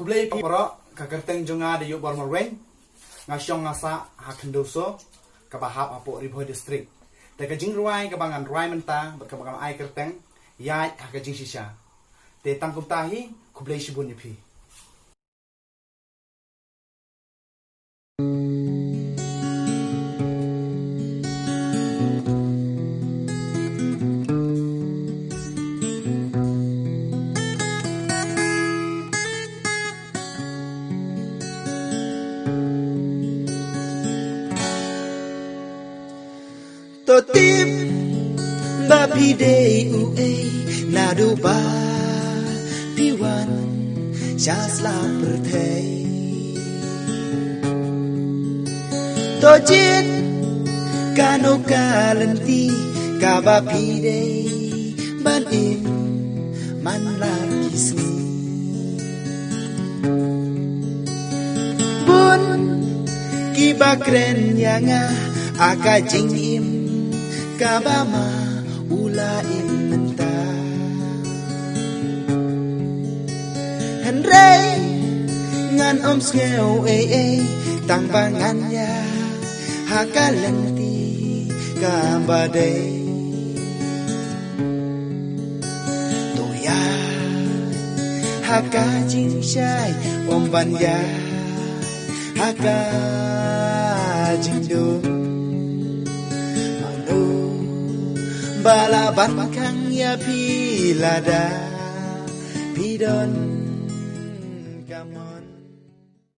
kublai pi poro kakerteng jonga de yuk bormor wen ngasyong ngasa hakendoso kabahap apo riboy district te kajing ruai kabangan ruai menta berkabang ai kerteng yai hakajing shisha te tangkum tahi kublai shibun pi to tip ba pi day u a na do ba pi wan sha sla per thai to chin ka no ka lan ti ka ba pi day ban im man la kisni bun ki ba kren yanga aga jing im kabama ula imenta henrei ngan om skeu tang bangan ya hakalenti kabade toya haka jing shai om ban ya haka jing do balaban kang ya pilada pidon